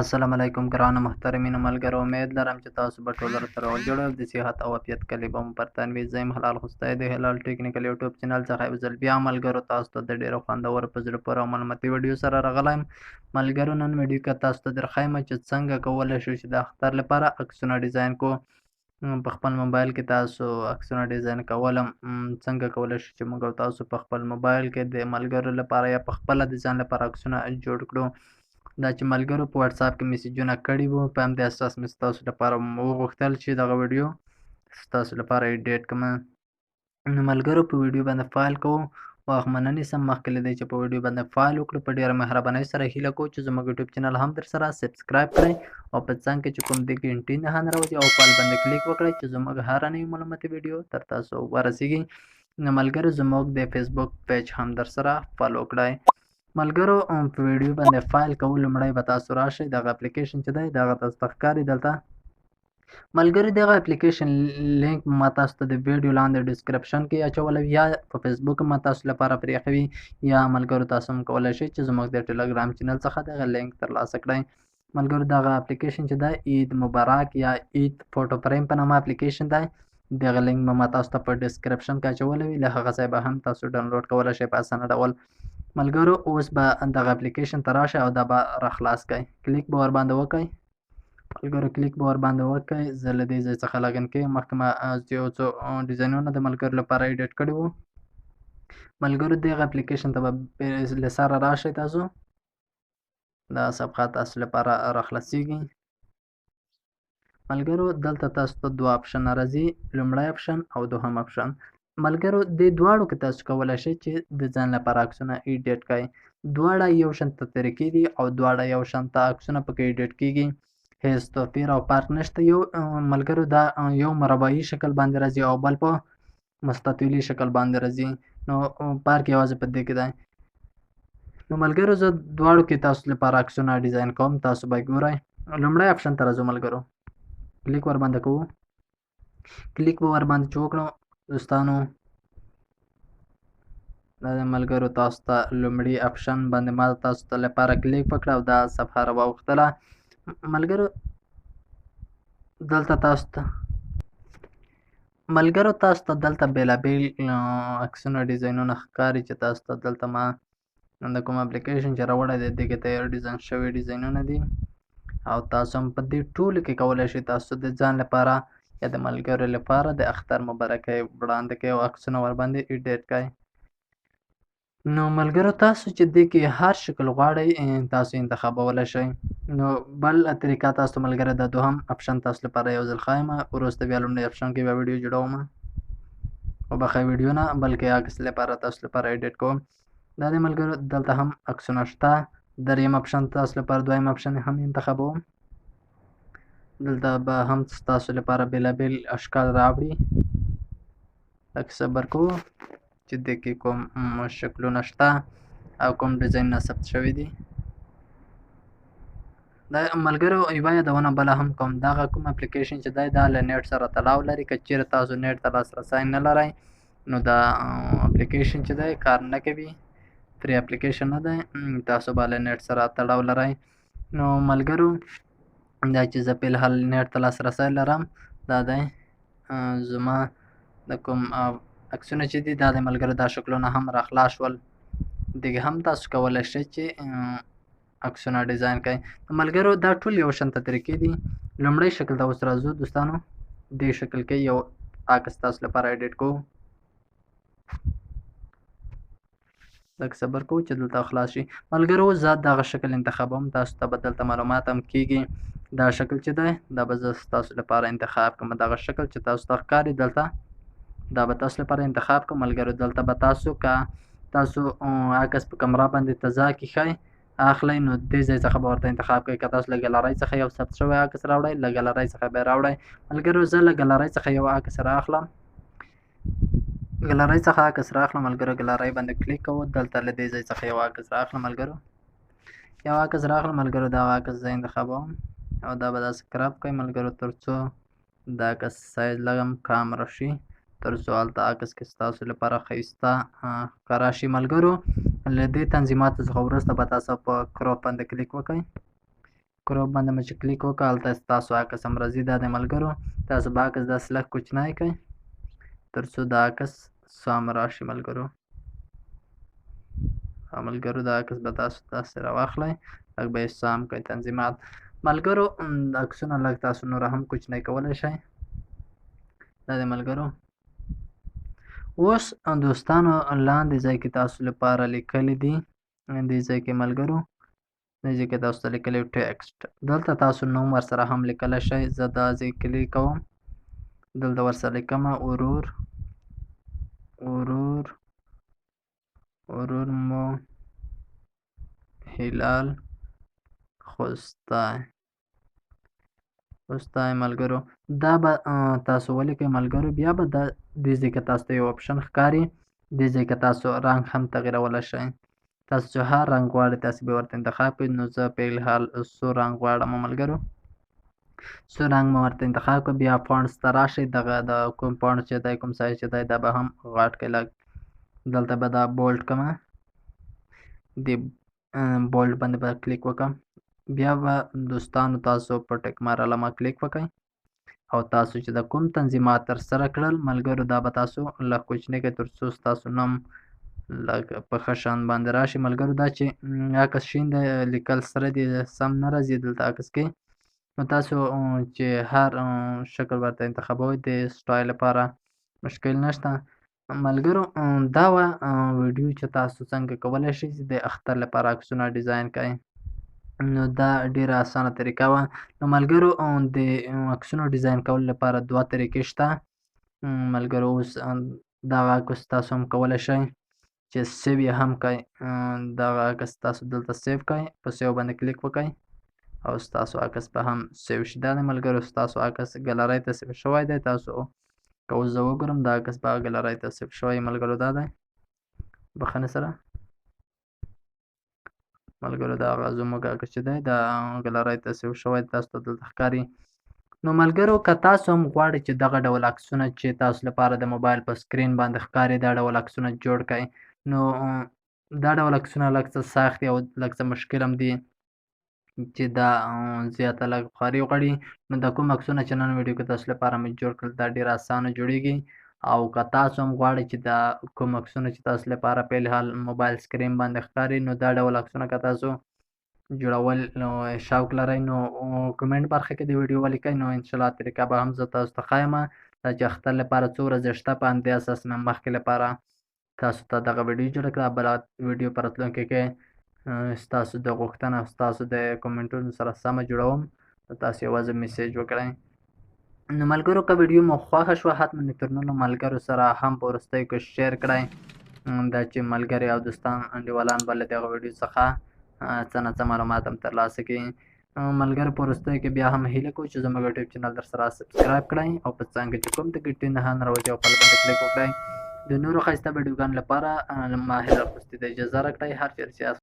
السلام علیکم ګرانو محترمینو ملګرو، امید لرم چې تاسو به ټول سره جوړ او د صحت او عافیت کلي به مو پر تنوي. زه یم حلال خوستی د هلال ټیکنیکل یوټیوب چینل څخه یو ځل بیا ملګرو تاسو ته د ډېرو خوندورو په زړه پورې او معلوماتي ویډیو سره راغلی یم. ملګرو نن ویډیو کې تاسو ته درښیم چې څنګه کولی شو چې د اختر لپاره عکسونه ډیزاین کو. په خپل موبایل کې تاسو عکسونه ډیزاین کولم څنګه کولی شو چې موږ او تاسو په خپل موبایل کې د ملګرو لپاره یا په خپله د ځان لپاره عکسونه جوړ کړو. دا چې ملګرو په واتساپ کې میسیجونه کړي وو، په همدې اساس مې ستاسو لپاره وغوښتل چې دغه ویډیو ستاسو لپاره ایډیټ کړم. نو ملګرو په ویډیو باندې فایل کوو. وخت مننې سم مخکې له دې چې په ویډیو باندې فایل وکړو، په ډېره مهربانۍ سره هیله کوو چې زموږ یوټیوب چینل هم در سره سبسکرایب کړئ او په څنګ کې چې کوم د ګنټۍ نښان راوځي او فایل باندې کلیک وکړئ چې زموږ هره نوې معلوماتي ویډیو تر تاسو ورسیږي. نو ملګرو زموږ د فیسبوک پیج هم در سره فالو کړئ. ملګرو په ویډیو باندې فایل کول لومړی به تاسو راشئ، دغه اپلیکیشن چې دی دغه تاسو ته ښکاري دلته. ملګرو دغه اپلیکیشن لینک ما تاسو ته د ویډیو لاندې ډسکرپشن کې اچولی یا په فیسبوک ما تاسو لپاره پرېښوي، یا ملګرو تاسو هم کولی شئ چې زموږ د ټلګرام چینل څخه دغه لینک ترلاسه کړئ. ملګرو دغه اپلیکیشن چې دی عید مبارک یا عید فوټو فریم په نامه اپلیکیشن دی. دغه لینک به ما تاسو ته په ډسکرپشن کې اچولی وي، له هغه ځای به هم تاسو ډاونلوډ کولی شئ په اسانه ډول. ملګرو اوس به دغه اپلیکیشن ته راشئ او دا به راخلاص کړئ. کلیک به ورباندې وکړئ. ملګرو کلیک به ورباندې وکړئ. زه له دې ځای څخه لاګین کېږم. مخکې ما یو څو ډیزاینونه د ملګرو لپاره ایډیټ کړي وو. ملګرو دغه اپلیکیشن ته به له سره راشئ تاسو. دا صفحه تاسو لپاره راخلاصیږي. ملګرو دلته تاسو ته دوه اپشن راځي، لومړی اپشن او دوهم اپشن. ملګرو د دواړو کې تاسو کولی شئ چې د ځان لپاره عکسونه ایډیټ کړئ. دواړه یو شان ته طریقې دي او دواړه یو شان ته عکسونه پکې ایډیټ کېږي. هیڅ توپیر او فرق نشته. یو ملګرو دا یو مربعي شکل باندې راځي او بل په مستطیلي شکل باندې راځي. نو فرق یوازې په دې کې دی. نو ملګرو زه دواړو کې تاسو لپاره عکسونه ډیزاین کوم، تاسو به ګورئ. لومړی اپشن ته راځو ملګرو. کلیک ورباندې کوو. کلیک به ورباندې چې وکړو دوستانو، دا د ملګرو تاسو ته لومړي اپشن باندې ما تاسو ته لپاره کلیک وکړه او دا صفحه راواوښتله. ملګرو دلته تاسو ته دلته بېلابېل عکسونه ډیزاینونه ښکاري چې تاسو ته دلته ما د کوم اپلیکیشن چې راوړی دی دې کې تیار ډیزاین شوي ډیزاینونه دي او تاسو هم په دې ټولو کې کولی شئ تاسو د ځان لپاره یا د ملګرو لپاره د اختر مبارکۍ وړاندې کړئ او عکسونه ورباندې ایډیټ کړئ. نو ملګرو تاسو چې دې کې هر شکل غواړئ تاسو انتخابولی شئ. نو بل طریقه تاسو ملګرو د دوهم اپشن تاسو لپاره یو ځل ښایم، وروسته بیا لومړي اپشن کې بیا ویډیو جوړوم، وبخښئ ویډیو نه بلکې عکس لپاره تاسو لپاره ایډیټ کوم. دا د ملګرو دلته هم عکسونه شته. دریم اپشن تاسو لپاره دویم اپشن هم انتخابوم. دلته به هم تاسو لپاره بېلابېل اشکال راوړي. لږ صبر کوو چې دې کې کوم شکلونه شته او کوم ډیزاینونه ثبت شوي دي. دا ملګرو یوه یادونه بله هم کوم، دغه کوم اپلیکیشن چې دی دا له نیټ سره تړاو لري. که چیرې تاسو نیټ ته لاسرسی نه لرئ نو دا اپلیکیشن چې دی کار نه کوي، فری اپلیکیشن نه دی، تاسو به له نیټ سره تړاو لرئ. نو ملګرو دا چې زه فلحال نیټ ته لاسرسی لرم، دا دی زما د کوم عکسونه چې دي دا د ملګرو دا شکلونه هم راخلاص شول. دغه هم تاسو کولی شئ چې عکسونه ډیزاین کړئ. ملګرو دا ټول یو شانته طریقې دي. لومړی شکل ته اوس راځو دوستانو. دې شکل کې یو عکس تاسو لپاره ایډیټ کوو. لږ صبر کوو چې دلته خلاص شي. ملګرو زه دغه شکل انتخابوم، تاسو ته به دلته معلومات هم کېږي. دا شکل چې دی دا به زه ستاسو لپاره انتخاب کړم. دغه شکل چې تاسو ته ښکاري دلته دا به تاسو لپاره انتخاب کړم. ملګرو دلته به تاسو که تاسو عکس په کمره باندې تضا کښئ اخلئ نو دې ځای څخه به ورته انتخاب کوئ. که تاسو له ګالرۍ څخه یو ثبت شوی عکس راوړئ له ګالرۍ څخه به یې راوړئ. ملګرو زه له ګالرۍ څخه یو عکس رااخلم. ګالرۍ څخه عکس رااخلم. ملګرو ګالرۍ باندې کلیک کوو. دلته له دې ځای څخه یو عکس رااخلم. ملګرو یو عکس رااخلم. ملګرو دغه عکس زه انتخابوم او دا به داسې کرپ کړئ ملګرو تر څو دا عکس سایز لږ هم کم راشي، تر څو هلته عکس کې ستاسو لپاره ښایسته ښکاره شي. ملګرو له دې تنظیماتو څخه وروسته به تاسو په کراپ باندې کلیک وکړئ. کروپ باندې مو چې کلیک وکړه هلته ستاسو عکس هم راځي. دا د ملګرو تاسو به عکس داسې لږ کوچنی کړئ تر څو د عکس سم راشي ملګرو. د عکس به تاسو داسې راواخلئ، لږ به یې سم کړئ تنظیمات. ملګرو عکسونه لږ تاسو نور هم کوچنی کولی شئ. دا د ملګرو اوس دوستانو لاندې ځای کې تاسو لپاره لیکلی دي، دې ځای کې ملګرو دې ځای کې تاسو ته لیکلی ټیکسټ، دلته تاسو نوم ورسره هم لیکلی شئ. زه دا ځای کلیک کوم، دلته ورسره لیکمه ورور مو هلال خوستی ملګرو. دا به تاسو ولیکئ ملګرو. بیا به دې ځای کې تاسو ته یو اپشن ښکاري، دې ځای کې تاسو رنګ هم تغیرولی شئ. تاسو چې هر رنګ غواړئ تاسو به ورته انتخاب کړئ. نو زه په الحال سور رنګ غواړم ملګرو، سور رنګ مو ورته انتخاب کړئ. بیا فونټس ته راشئ، دغه د کوم فونټ چې دی کوم سایز چې دی دا به هم غټ کړئ لږ. دلته به دا بولډ کړمه، دې بولډ باندې به کلیک وکړم. بیا به دوستانو تاسو په ټک مار علامه کلیک وکړئ او تاسو چې د کوم تنظیمات ترسره کړل ملګرو دا به تاسو لږ کوچنی کړئ تر څو ستاسو نوم لږ په ښه شان باندې راشي ملګرو. دا چې عکس شین دی لیکل سره دی سم نه راځي دلته عکس کې، نو تاسو چې هر شکل ورته انتخابوئ د سټایل لپاره مشکل نشته ملګرو. دا وه ویډیو چې تاسو څنګه کولی شئ چې د اختر لپاره عکسونه ډیزاین کړئ. نو دا ډیره اسانه طریقه وه. نو ملګرو د عکسونو ډیزاین کولو لپاره دوه طریقې شته ملګرو. اوس دغه عکس تاسو هم کولی شئ چې سیو یې هم کړئ. دغه عکس تاسو دلته سیو کړئ، په سیو باندې کلیک وکړئ او ستاسو عکس به هم سیو شي. دا دی ملګرو ستاسو عکس ګلرۍ ته سیو شوی دی. تاسو که اوس زه وګورم دا عکس به ګلرۍ ته سیو شوی ملګرو. دا دی بخښنې سره ملګرو دغه زموږ عکس چې دی دا ګلرۍ ته سیو شوی دی، تاسو ته دلته ښکاري. نو ملګرو که تاسو هم غواړئ چې دغه ډول عکسونه چې تاسو لپاره د موبایل په سکرین باندې ښکاري دا ډول عکسونه جوړ کړئ، نو دا ډول عکسونه لږ څه سخت دي او لږ څه مشکل هم دي چې دا زیاته لږ خواري غواړي. نو د کوم عکسونه چې نن ویډیو کې تاسو لپاره مې جوړ کړل دا ډېر اسانه جوړیږي. او که تاسو هم غواړئ چې دا کوم عکسونه چې تاسو لپاره په الحال موبایل سکرین باندې ښکاري نو دا ډول عکسونه که تاسو جوړول شوق لرئ نو کمنټ برخه کې د ویډیو ولیکئ، نو انشاءالله طریقه به هم زه تاسو ته ښایم. دا چې اختر لپاره څو ورځې شته په همدې اساس مې مخکې لپاره تاسو ته دغه ویډیو جوړه کړه. بله ویډیو په راتلونکي کې ستاسو د غوښتنه او ستاسو د کومنټونو سره سمه جوړوم، نو تاسو یوازې میسیج وکړئ. نو ملګرو که ویډیو مو خوښه شوه حتما د نورو ملګرو سره هم په وروستیو کې شیر کړئ، دا چې ملګري او دوستان انډیوالان به له دغه ویډیو څخه څه نه څه معلومات هم ترلاسه کړي. ملګرو په وروستیو کې بیا هم هیله کوو چې زموږ یوټیوب چینل درسره سبسکرایب کړئ او په څنګ کې چې کوم د ګټې نښان راوځي او پل باندې کلیک وکړئ. د نورو ښایسته ویډیوګانو لپاره ماهر خوستی ته اجازه راکړئ. هر چیرې چې